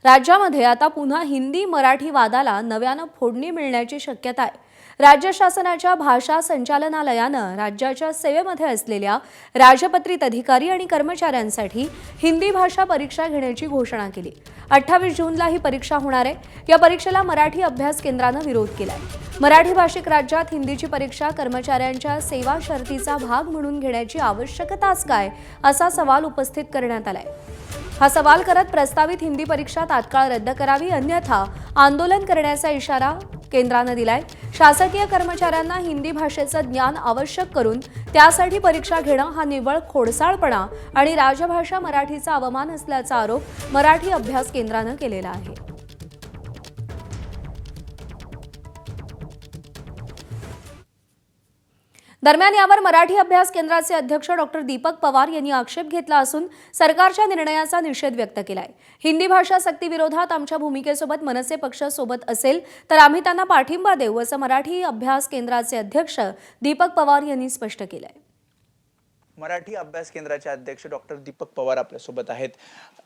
राज्यामध्ये आता पुन्हा हिंदी मराठी वादाला नव्यानं फोडणी मिळण्याची शक्यता आहे। राज्य शासनाच्या भाषा संचालनालयानं राज्याच्या सेवेमध्ये असलेल्या राजपत्रित अधिकारी आणि कर्मचाऱ्यांसाठी हिंदी भाषा परीक्षा घेण्याची घोषणा केली। 28 जूनला ही परीक्षा होणार आहे। या परीक्षेला मराठी अभ्यास केंद्रानं विरोध केलाय। मराठी भाषिक राज्यात हिंदीची परीक्षा कर्मचाऱ्यांच्या सेवा शर्तीचा भाग म्हणून घेण्याची आवश्यकताच काय, असा सवाल उपस्थित करण्यात आलाय। हा सवाल करत प्रस्तावित हिंदी परीक्षा तात्काळ रद्द करावी, अन्यथा आंदोलन करण्याचा इशारा केंद्रानं दिलाय। शासकीय कर्मचाऱ्यांना हिंदी भाषेचं ज्ञान आवश्यक करून त्यासाठी परीक्षा घेणं हा निव्वळ खोडसाळपणा आणि राजभाषा मराठीचा अवमान असल्याचा आरोप मराठी अभ्यास केंद्रानं केलेला आहे। दरम्यान यावर मराठी अभ्यास केंद्राचे अध्यक्ष डॉक्टर दीपक पवार यांनी आक्षेप घेतला असून सरकारच्या निर्णयाचा निषेध व्यक्त केलाय। हिंदी भाषा सक्ती विरोधात आमच्या भूमिकेसोबत मनसे पक्ष सोबत असेल तर आम्ही त्यांना पाठिंबा देऊ, असं मराठी अभ्यास केंद्राचे अध्यक्ष दीपक पवार यांनी स्पष्ट केलंय। मराठी अभ्यास केंद्राचे अध्यक्ष डॉक्टर दीपक पवार आपल्यासोबत आहेत।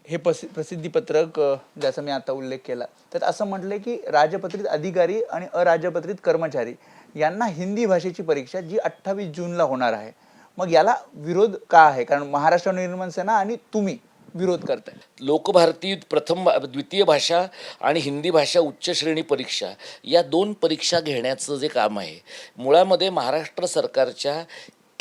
हे प्रसिद्धीपत्रक ज्याचा मी आता उल्लेख केला, तर असं म्हटलंय की राजपत्रित अधिकारी आणि अराजपत्रित कर्मचारी यांना हिंदी भाषेची परीक्षा जी 28 जूनला होणार आहे, मग याला विरोध का आहे? कारण महाराष्ट्र नवनिर्माण सेना आणि तुम्ही विरोध करताय। लोकभारती प्रथम द्वितीय भाषा आणि हिंदी भाषा उच्च श्रेणी परीक्षा या दोन परीक्षा घेण्याचं जे काम आहे, मुळामध्ये महाराष्ट्र सरकारच्या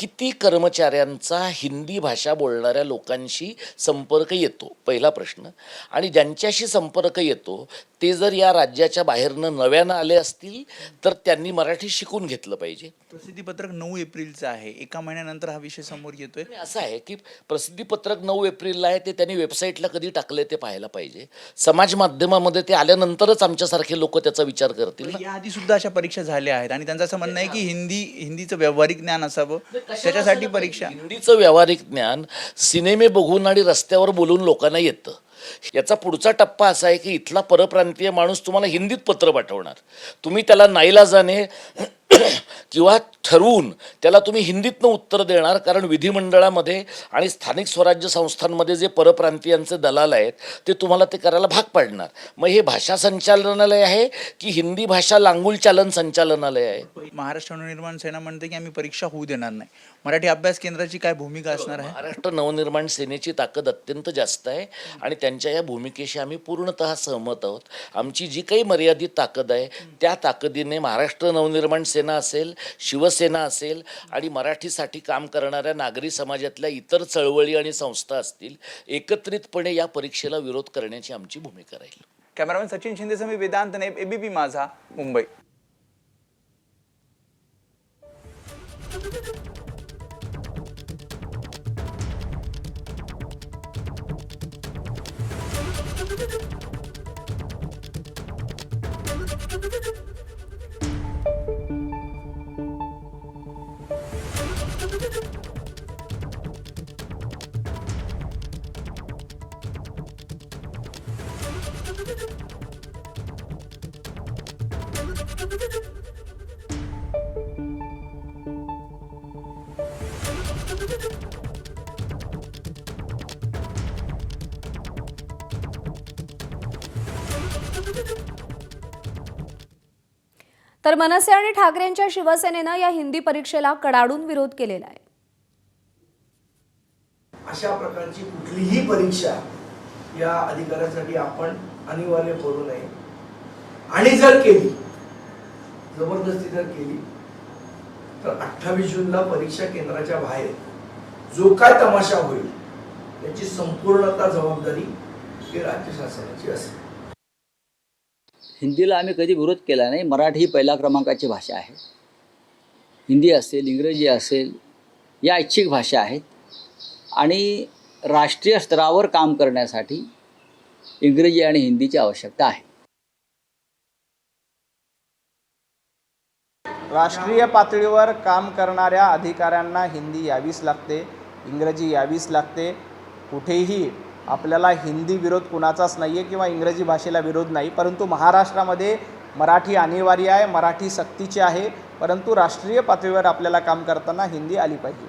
किती कर्मचाऱ्यांचा हिंदी भाषा बोलणाऱ्या लोकांशी संपर्क येतो, पहिला प्रश्न। आणि ज्यांच्याशी संपर्क येतो ते जर या राज्याच्या बाहेरनं नव्यानं आले असतील तर त्यांनी मराठी शिकून घेतलं पाहिजे। प्रसिद्धीपत्रक 9 एप्रिलचं आहे, एका महिन्यानंतर हा विषय समोर येतोय। असं आहे की प्रसिद्धीपत्रक 9 एप्रिलला आहे, ते त्यांनी वेबसाईटला कधी टाकले ते पाहायला पाहिजे। समाज माध्यमामध्ये ते आल्यानंतरच आमच्यासारखे लोक त्याचा विचार करतील। याआधी सुद्धा अशा परीक्षा झाल्या आहेत आणि त्यांचं असं म्हणणं आहे की हिंदीचं व्यावहारिक ज्ञान असावं, त्याच्यासाठी परीक्षा। हिंदीचं व्यावहारिक ज्ञान सिनेमे बघून आणि रस्त्यावर बोलून लोकांना येतं। याचा पुढचा टप्पा असा आहे की इथला परप्रांतीय माणूस तुम्हाला हिंदीत पत्र पाठवणार, तुम्ही त्याला नाईलाजाने किंवा ठरवून त्याला तुम्ही हिंदीतनं उत्तर देणार, कारण विधिमंडळामध्ये आणि स्थानिक स्वराज्य संस्थांमध्ये जे परप्रांतीयांचे दलाल आहेत ते तुम्हाला ते करायला भाग पाडणार। मग हे भाषा संचालनालय आहे की हिंदी भाषा लांगुल चालन संचालनालय आहे? महाराष्ट्र नवनिर्माण सेना म्हणते की आम्ही परीक्षा होऊ देणार नाही। मराठी अभ्यास केंद्राची काय भूमिका असणार आहे? महाराष्ट्र नवनिर्माण सेनेची ताकद अत्यंत जास्त आहे आणि त्यांच्या या भूमिकेशी आम्ही पूर्णतः सहमत आहोत। आमची जी काही मर्यादित ताकद आहे त्या ताकदीने महाराष्ट्र नवनिर्माण सेना असेल, शिवसेना असेल आणि मराठीसाठी काम करणाऱ्या नागरी समाजातल्या इतर चळवळी आणि संस्था असतील, एकत्रितपणे या परीक्षेला विरोध करण्याची आमची भूमिका राहील। कॅमेरामॅन सचिन शिंदेसह मी वेदांत नेब, एबीपी माझा, मुंबई। तर मनसे आणि ठाकरेंच्या शिवसेनेनं या हिंदी परीक्षेला कडाडून विरोध केलेला आहे। अशा प्रकारची कुठलीही परीक्षा या अधिकाऱ्यासाठी आपण अनिवार्य करू नये, आणि जर केली, जबरदस्ती जर केली, तर 28 जूनला परीक्षा केंद्राच्या बाहेर जो काय तमाशा होईल त्याची संपूर्णता जबाबदारी ही राज्य शासनाची असेल। हिंदीला आम्ही कधी विरोध केला नाही। मराठी ही पहिल्या क्रमांकाची भाषा आहे। हिंदी असेल, इंग्रजी असेल, या ऐच्छिक भाषा आहेत आणि राष्ट्रीय स्तरावर काम करण्यासाठी इंग्रजी आणि हिंदीची आवश्यकता आहे। राष्ट्रीय पातळीवर काम करणाऱ्या अधिकाऱ्यांना हिंदी यावीच लागते, इंग्रजी यावीच लागते। कुठेही आपल्याला हिंदी विरोध कुणाचाच नाही आहे किंवा इंग्रजी भाषेला विरोध नाही, परंतु महाराष्ट्रामध्ये मराठी अनिवार्य आहे, मराठी सक्तीची आहे, परंतु राष्ट्रीय पातळीवर आपल्याला काम करताना हिंदी आली पाहिजे।